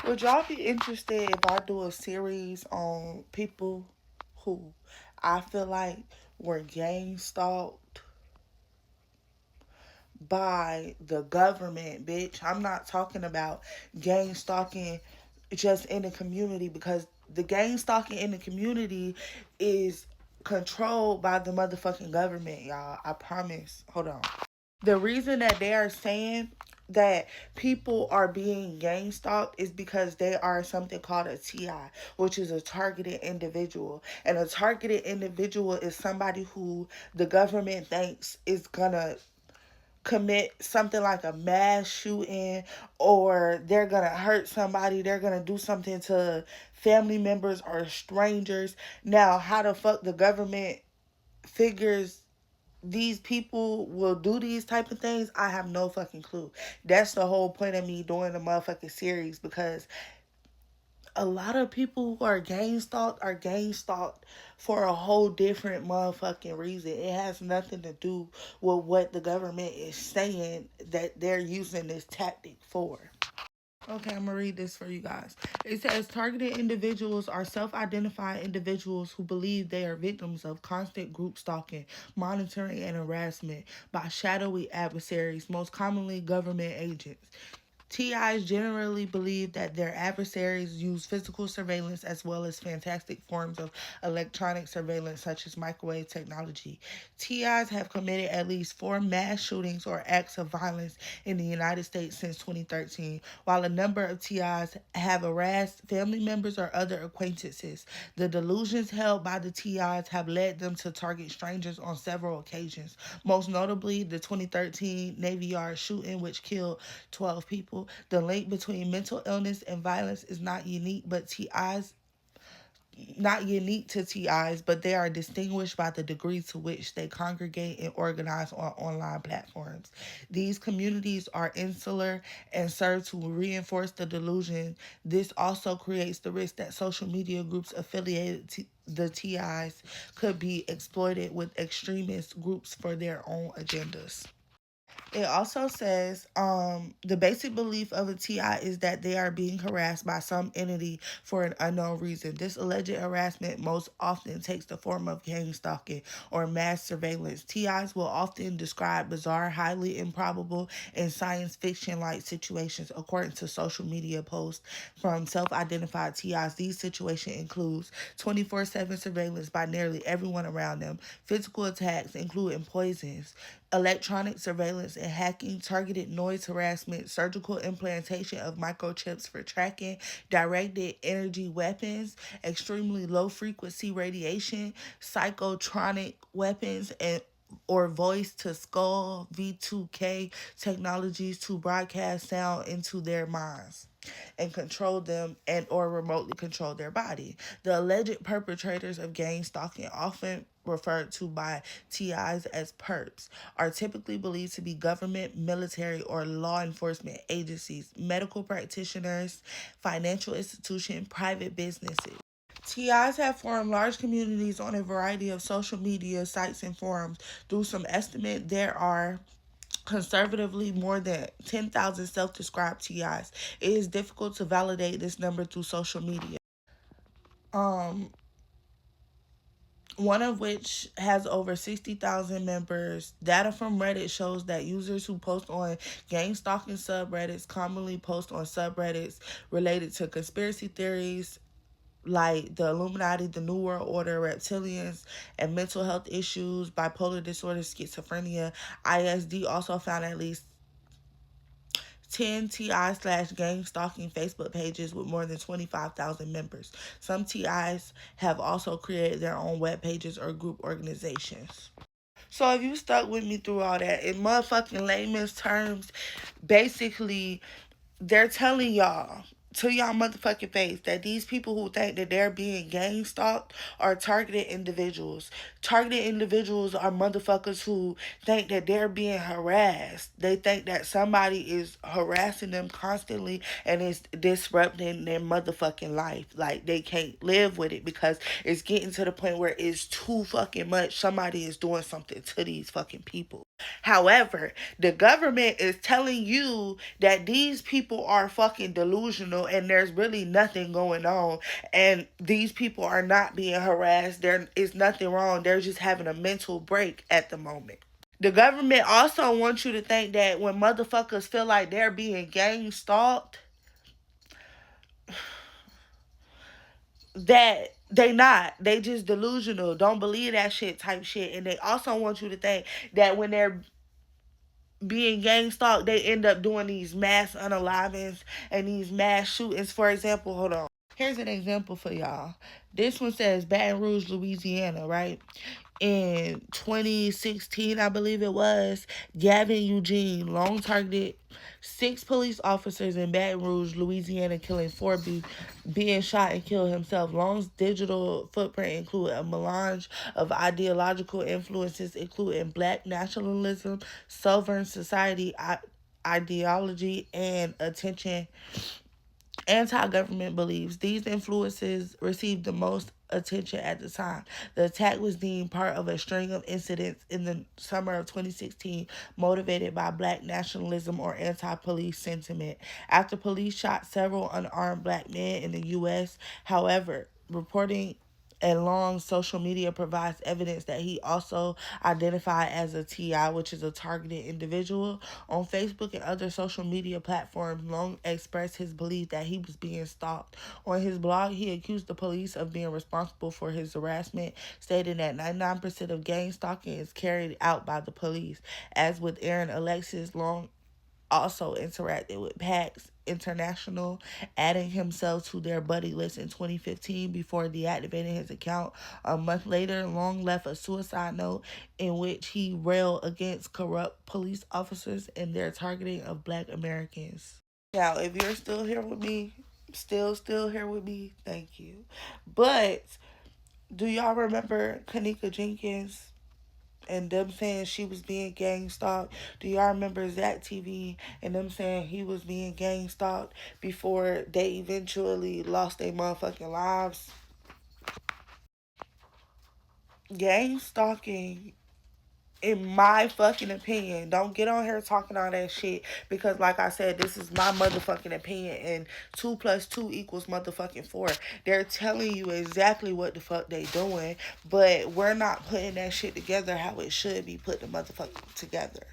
Would y'all be interested if I do a series on people who I feel like were gang stalked by the government, bitch? I'm not talking about gang stalking just in the community, because the gang stalking in the community is controlled by the motherfucking government, y'all. I promise. Hold on. The reason that they are saying that people are being gang stalked is because they are something called a TI, which is a targeted individual. And a targeted individual is somebody who the government thinks is gonna commit something like a mass shooting, or they're gonna hurt somebody, they're gonna do something to family members or strangers. Now, how the fuck the government figures these people will do these type of things, I have no fucking clue. That's the whole point of me doing the motherfucking series, because a lot of people who are gang stalked for a whole different motherfucking reason. It has nothing to do with what the government is saying that they're using this tactic for. Okay, I'm gonna read this for you guys. It says targeted individuals are self identified individuals who believe they are victims of constant group stalking, monitoring, and harassment by shadowy adversaries, most commonly government agents. TIs generally believe that their adversaries use physical surveillance as well as fantastic forms of electronic surveillance, such as microwave technology. TIs have committed at least 4 mass shootings or acts of violence in the United States since 2013, while a number of TIs have harassed family members or other acquaintances. The delusions held by the TIs have led them to target strangers on several occasions, most notably the 2013 Navy Yard shooting, which killed 12 people. The link between mental illness and violence is not unique to TIs, but they are distinguished by the degree to which they congregate and organize on online platforms. These communities are insular and serve to reinforce the delusion. This also creates the risk that social media groups affiliated to the TIs could be exploited with extremist groups for their own agendas. It also says the basic belief of a TI is that they are being harassed by some entity for an unknown reason. This alleged harassment most often takes the form of gang stalking or mass surveillance. TIs will often describe bizarre, highly improbable, and science fiction like situations. According to social media posts from self identified TIs, these situations includes 24/7 surveillance by nearly everyone around them, physical attacks, including poisons, electronic surveillance and hacking, targeted noise harassment, surgical implantation of microchips for tracking, directed energy weapons, extremely low frequency radiation, psychotronic weapons, and or voice to skull V2K technologies to broadcast sound into their minds and control them and or remotely control their body. The alleged perpetrators of gang stalking, often referred to by TIs as perps, are typically believed to be government, military, or law enforcement agencies, medical practitioners, financial institutions, private businesses. TIs have formed large communities on a variety of social media sites and forums. Through some estimate, there are conservatively more than 10,000 self described TIs. It is difficult to validate this number through social media. Um, one of which has over 60,000 members. Data from Reddit shows that users who post on gang stalking subreddits commonly post on subreddits related to conspiracy theories like the Illuminati, the New World Order, reptilians, and mental health issues, bipolar disorder, schizophrenia. ISD also found at least 10 TI/gang stalking Facebook pages with more than 25,000 members. Some TIs have also created their own web pages or group organizations. So if you stuck with me through all that, in motherfucking layman's terms, basically they're telling y'all to y'all motherfucking face that these people who think that they're being gang stalked are targeted individuals. Targeted individuals are motherfuckers who think that they're being harassed. They think that somebody is harassing them constantly and is disrupting their motherfucking life. Like they can't live with it because it's getting to the point where it's too fucking much. Somebody is doing something to these fucking people. However, the government is telling you that these people are fucking delusional delusional and there's really nothing going on, and these people are not being harassed. There is nothing wrong. They're just having a mental break at the moment. The government also wants you to think that when motherfuckers feel like they're being gang stalked, that they not. They just delusional. Don't believe that shit type shit. And they also want you to think that when they're being gang stalked, they end up doing these mass unalivings and these mass shootings. For example, hold on. Here's an example for y'all. This one says Baton Rouge, Louisiana, right? In 2016, I believe it was, Gavin Eugene long targeted 6 police officers in Baton Rouge, Louisiana, killing 4, being shot and killed himself. Long's digital footprint included a melange of ideological influences, including black nationalism, sovereign society ideology, and attention anti-government beliefs. These influences received the most attention at the time. The attack was deemed part of a string of incidents in the summer of 2016 motivated by black nationalism or anti-police sentiment. After police shot several unarmed black men in the U.S., however, reporting and Long's social media provides evidence that he also identified as a TI, which is a targeted individual. On Facebook and other social media platforms, Long expressed his belief that he was being stalked. On his blog, he accused the police of being responsible for his harassment, stating that 99% of gang stalking is carried out by the police. As with Aaron Alexis, Long also interacted with PAX International, adding himself to their buddy list in 2015 before deactivating his account. A month later, Long left a suicide note in which he railed against corrupt police officers and their targeting of black Americans. Now, if you're still here with me, still here with me, thank you. But do y'all remember Kanika Jenkins and them saying she was being gang stalked? Do y'all remember Zach TV and them saying he was being gang stalked before they eventually lost their motherfucking lives? Gang stalking, in my fucking opinion, don't get on here talking all that shit, because like I said, this is my motherfucking opinion, and 2 plus 2 equals motherfucking 4. They're telling you exactly what the fuck they doing, but we're not putting that shit together how it should be put the motherfucking together.